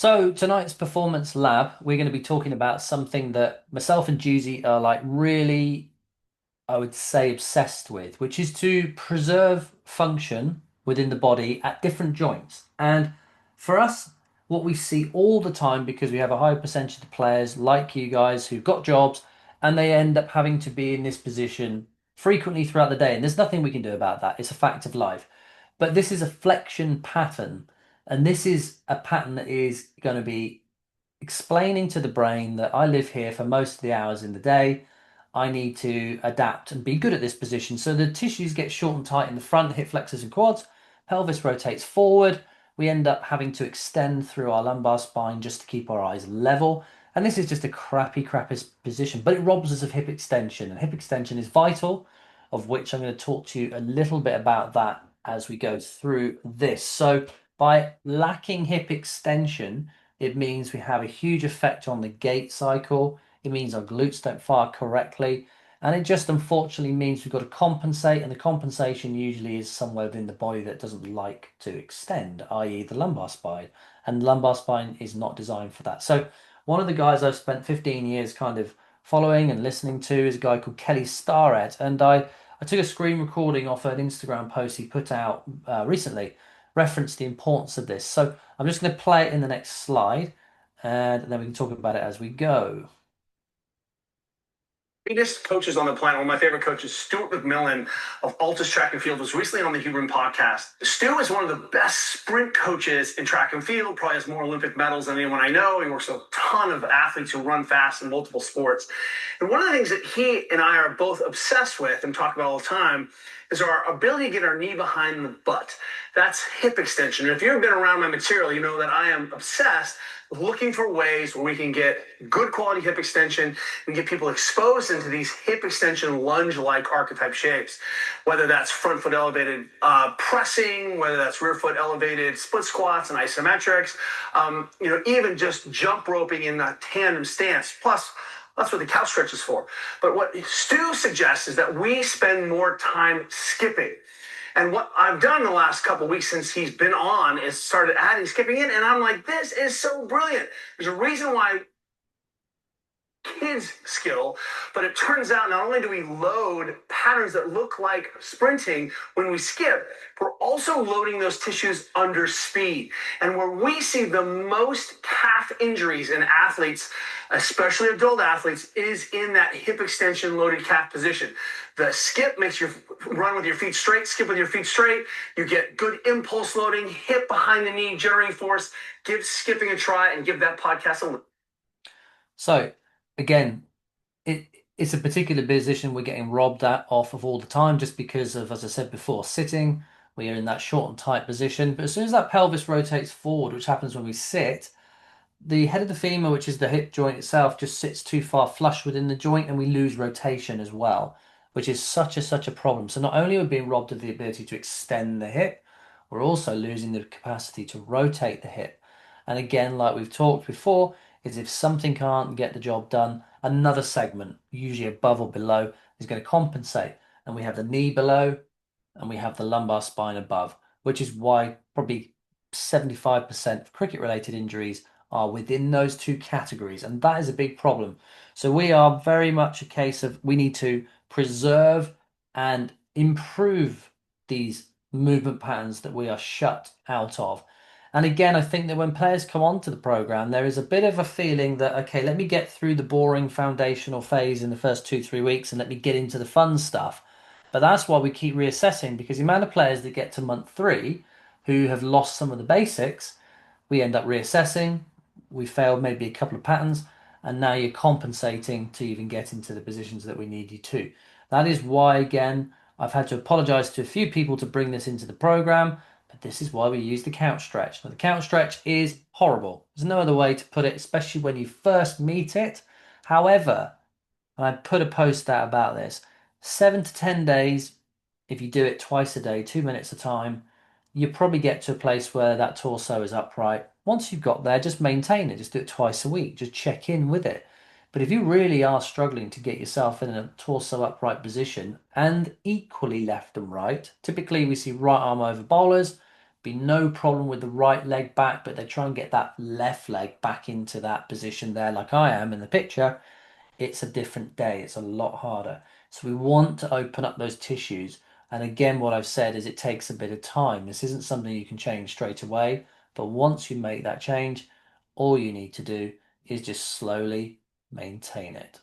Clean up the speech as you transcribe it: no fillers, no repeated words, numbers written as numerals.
So tonight's performance lab, we're going to be talking about something that myself and Juicy are like really, I would say, obsessed with, which is to preserve function within the body at different joints. And for us, what we see all the time, because we have a high percentage of players like you guys who've got jobs and they end up having to be in this position frequently throughout the day. And there's nothing we can do about that. It's a fact of life. But this is a flexion pattern. And this is a pattern that is going to be explaining to the brain that I live here for most of the hours in the day. I need to adapt and be good at this position. So the tissues get short and tight in the front, hip flexors and quads. Pelvis rotates forward. We end up having to extend through our lumbar spine just to keep our eyes level. And this is just a crappy position, but it robs us of hip extension. And hip extension is vital, of which I'm going to talk to you a little bit about that as we go through this. So by lacking hip extension, it means we have a huge effect on the gait cycle. It means our glutes don't fire correctly. And it just unfortunately means we've got to compensate. And the compensation usually is somewhere within the body that doesn't like to extend, i.e., the lumbar spine. And the lumbar spine is not designed for that. So, one of the guys I've spent 15 years kind of following and listening to is a guy called Kelly Starrett. And I took a screen recording off an Instagram post he put out recently, referenced the importance of this. So, I'm just going to play it in the next slide and then we can talk about it as we go. Greatest coaches on the planet, one of my favorite coaches, Stuart McMillan of Altus Track and Field, was recently on the Huberman podcast. Stu is one of the best sprint coaches in track and field, probably has more Olympic medals than anyone I know. He works with a ton of athletes who run fast in multiple sports. And one of the things that he and I are both obsessed with and talk about all the time is our ability to get our knee behind the butt. That's hip extension. And if you've been around my material, you know that I am obsessed with looking for ways where we can get good quality hip extension and get people exposed into these hip extension lunge-like archetype shapes, whether that's front foot elevated pressing, whether that's rear foot elevated split squats and isometrics, even just jump roping in a tandem stance. Plus, that's what the couch stretch is for. But what Stu suggests is that we spend more time skipping. And what I've done the last couple of weeks since he's been on is started adding skipping in. And I'm like, this is so brilliant. There's a reason why kids skill, but it turns out not only do we load patterns that look like sprinting when we skip, we're also loading those tissues under speed. And where we see the most calf injuries in athletes, especially adult athletes, is in that hip extension loaded calf position. The skip makes you run with your feet straight, skip with your feet straight. You get good impulse loading, hip behind the knee, generating force. Give skipping a try and give that podcast a look. So, again, it's a particular position we're getting robbed off of all the time just because of, as I said before, sitting. We are in that short and tight position. But as soon as that pelvis rotates forward, which happens when we sit, the head of the femur, which is the hip joint itself, just sits too far flush within the joint and we lose rotation as well, which is such a problem. So not only are we being robbed of the ability to extend the hip, we're also losing the capacity to rotate the hip. And again, like we've talked before, is if something can't get the job done, another segment, usually above or below, is going to compensate. And we have the knee below and we have the lumbar spine above, which is why probably 75% of cricket related injuries are within those two categories. And that is a big problem. So we are very much a case of we need to preserve and improve these movement patterns that we are shut out of. And again, I think that when players come onto the program, there is a bit of a feeling that, okay, let me get through the boring foundational phase in the first 2, 3 weeks and let me get into the fun stuff. But that's why we keep reassessing, because the amount of players that get to month 3 who have lost some of the basics, we end up reassessing. We failed maybe a couple of patterns, and now you're compensating to even get into the positions that we need you to. That is why, again, I've had to apologize to a few people to bring this into the program, but this is why we use the couch stretch. Now, the couch stretch is horrible. There's no other way to put it, especially when you first meet it. However, and I put a post out about this, 7 to 10 days, if you do it twice a day, 2 minutes a time, you probably get to a place where that torso is upright. Once you've got there, just maintain it. Just do it twice a week. Just check in with it. But if you really are struggling to get yourself in a torso upright position and equally left and right, typically we see right arm over bowlers, be no problem with the right leg back, but they try and get that left leg back into that position there, like I am in the picture, it's a different day. It's a lot harder. So we want to open up those tissues. And again, what I've said is it takes a bit of time. This isn't something you can change straight away. But once you make that change, all you need to do is just slowly maintain it.